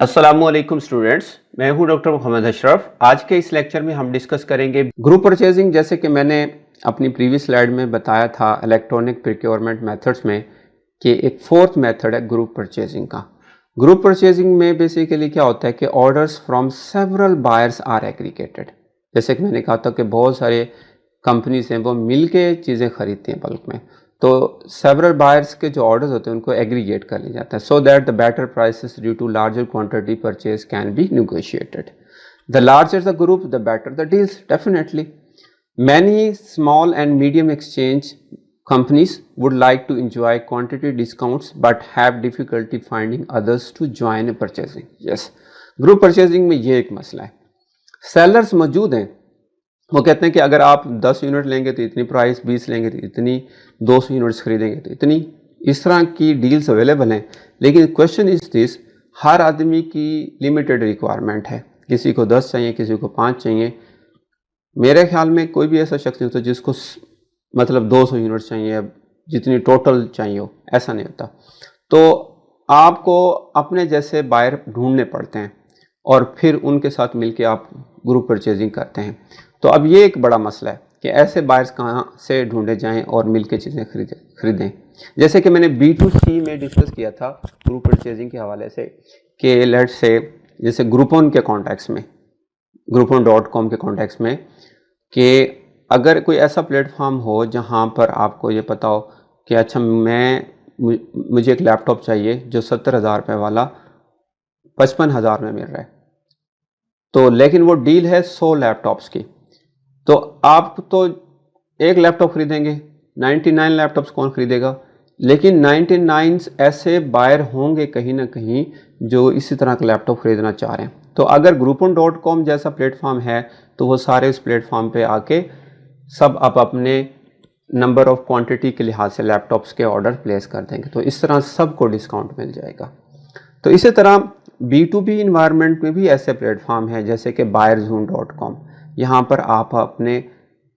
अस्सलाम वालेकुम स्टूडेंट्स, मैं हूं डॉक्टर मोहम्मद अशरफ। आज के इस लेक्चर में हम डिस्कस करेंगे ग्रुप परचेजिंग। जैसे कि मैंने अपनी प्रीवियस स्लाइड में बताया था इलेक्ट्रॉनिक प्रोक्योरमेंट मेथड्स में कि एक फोर्थ मेथड है ग्रुप परचेजिंग का। ग्रुप परचेजिंग में बेसिकली क्या होता है कि orders from several buyers are aggregated. जैसे कि मैंने कहा था कि बहुत सारे कंपनीज हैं वो मिल के चीज़ें खरीदती हैं बल्क में, तो सेवरल बायर्स के जो ऑर्डर्स होते हैं उनको एग्रीगेट कर लिया जाता है so that the better prices due to larger quantity purchase can be negotiated. The larger the group the better the deals. Definitely many small and medium exchange companies would like to enjoy quantity discounts but have difficulty finding others to join purchasing. Yes, group purchasing में ये एक मसला है। Sellers मौजूद हैं, वो कहते हैं कि अगर आप 10 यूनिट लेंगे तो इतनी प्राइस, 20 लेंगे तो इतनी, 200 यूनिट्स खरीदेंगे तो इतनी। इस तरह की डील्स अवेलेबल हैं, लेकिन क्वेश्चन इज दिस, हर आदमी की लिमिटेड रिक्वायरमेंट है। किसी को 10 चाहिए, किसी को 5 चाहिए। मेरे ख्याल में कोई भी ऐसा शख्स नहीं होता जिसको मतलब 200 यूनिट्स चाहिए, जितनी टोटल चाहिए हो, ऐसा नहीं होता। तो आपको अपने जैसे बायर ढूंढने पड़ते हैं और फिर उनके साथ मिलके आप ग्रुप परचेजिंग करते हैं। तो अब ये एक बड़ा मसला है कि ऐसे बायर्स कहाँ से ढूंढे जाएं और मिलके चीज़ें खरीदें। जैसे कि मैंने B2C में डिस्कस किया था ग्रुप परचेजिंग के हवाले से कि लेट्स से जैसे ग्रुपोन के कॉन्टेक्स्ट में, groupon.com के कॉन्टेक्स्ट में, कि अगर कोई ऐसा प्लेटफॉर्म हो जहां पर आपको ये पता हो कि अच्छा मुझे एक लैपटॉप चाहिए जो 70,000 रुपये वाला 55,000 में मिल रहा है, तो लेकिन वो डील है 100 लैपटॉप्स की, तो आप तो एक लैपटॉप खरीदेंगे, 99 लैपटॉप्स कौन खरीदेगा? लेकिन 99 ऐसे बायर होंगे कहीं ना कहीं जो इसी तरह का लैपटॉप खरीदना चाह रहे हैं। तो अगर groupon.com जैसा प्लेटफॉर्म है तो वो सारे उस प्लेटफॉर्म पे आके सब आप अपने नंबर ऑफ क्वांटिटी के लिहाज से लैपटॉप्स के ऑर्डर प्लेस कर देंगे, तो इस तरह सबको डिस्काउंट मिल जाएगा। तो इसी तरह B2B इन्वायरमेंट में भी ऐसे प्लेटफॉर्म है जैसे कि buyerzoom.com। यहाँ पर आप अपने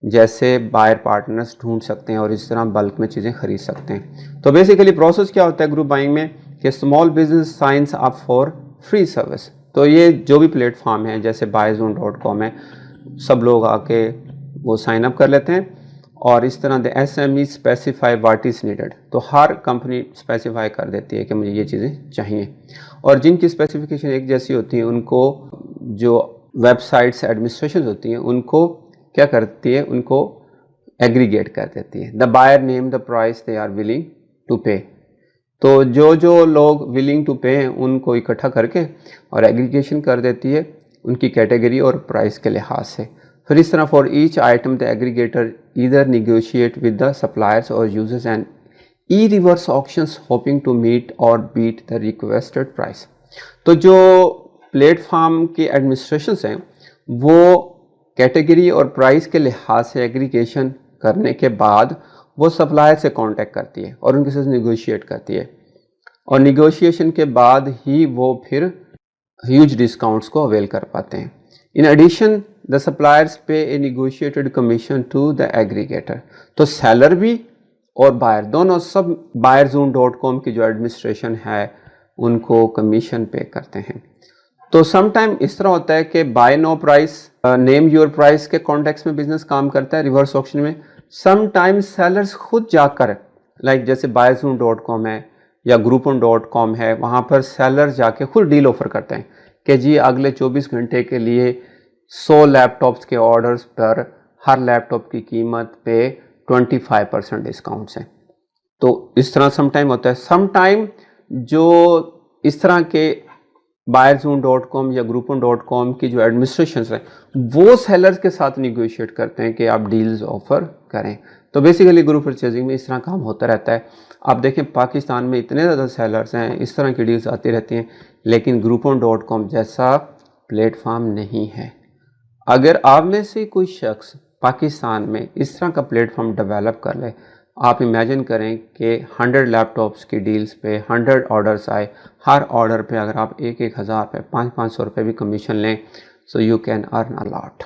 जैसे बायर पार्टनर्स ढूंढ सकते हैं और इस तरह बल्क में चीज़ें खरीद सकते हैं। तो बेसिकली प्रोसेस क्या होता है ग्रुप बाइंग में कि small business science up for free service. तो ये जो भी प्लेटफॉर्म है जैसे buyerzoom.com है, सब लोग आके वो साइन अप कर लेते हैं और इस तरह the SME specify what is needed. तो हर कंपनी स्पेसिफाई कर देती है कि मुझे ये चीज़ें चाहिए, और जिनकी स्पेसिफिकेशन एक जैसी होती है उनको जो वेबसाइट्स एडमिनिस्ट्रेशन होती हैं उनको क्या करती है, उनको एग्रीगेट कर देती है। The buyer name the price they are willing to pay. तो जो लोग विलिंग टू पे हैं उनको इकट्ठा करके और एग्रीगेशन कर देती है उनकी कैटेगरी और प्राइस के लिहाज से। फिर इस तरह for each item the aggregator either negotiate with the suppliers और users and e reverse auctions hoping to meet और बीट द रिक्वेस्टेड प्राइस। तो जो प्लेटफॉर्म के एडमिनिस्ट्रेशंस हैं वो कैटेगरी और प्राइस के लिहाज से एग्रीगेशन करने के बाद वो सप्लायर से कांटेक्ट करती है और उनके साथ निगोशिएट करती है, और निगोशिएशन के बाद ही वो फिर ह्यूज डिस्काउंट्स को अवेल कर पाते हैं। In addition the suppliers pay a negotiated commission to the aggregator. तो सेलर भी और बायर दोनों सब buyerzoom.com की जो एडमिनिस्ट्रेशन है उनको कमीशन पे करते हैं। तो समटाइम इस तरह होता है कि by no price name your price के कॉन्टेक्स्ट में बिजनेस काम करता है रिवर्स ऑक्शन में। समटाइम सेलर्स खुद जाकर, लाइक जैसे buyerzoom.com है या groupon.com है, वहाँ पर सेलर जाके खुद डील ऑफर करते हैं कि जी अगले 24 घंटे के लिए 100 लैपटॉप्स के ऑर्डर्स पर हर लैपटॉप की कीमत पे 25% डिस्काउंट्स हैं। तो इस तरह समटाइम होता है। समटाइम जो इस तरह के buyerzoom.com या groupon.com की जो एडमिनिस्ट्रेशन हैं वो सेलर्स के साथ निगोशिएट करते हैं कि आप डील्स ऑफर करें। तो बेसिकली ग्रुप परचेजिंग में इस तरह काम होता रहता है। आप देखें पाकिस्तान में इतने ज़्यादा सेलर्स हैं, इस तरह की डील्स आती रहती हैं, लेकिन groupon.com जैसा प्लेटफॉर्म नहीं है। अगर आप में से कोई शख्स पाकिस्तान में इस तरह का प्लेटफॉर्म डेवलप कर ले, आप इमेजिन करें कि 100 लैपटॉप्स की डील्स पे 100 ऑर्डर्स आए, हर ऑर्डर पे अगर आप 1,000 रुपये, 500 रुपये भी कमीशन लें, so you can earn a lot.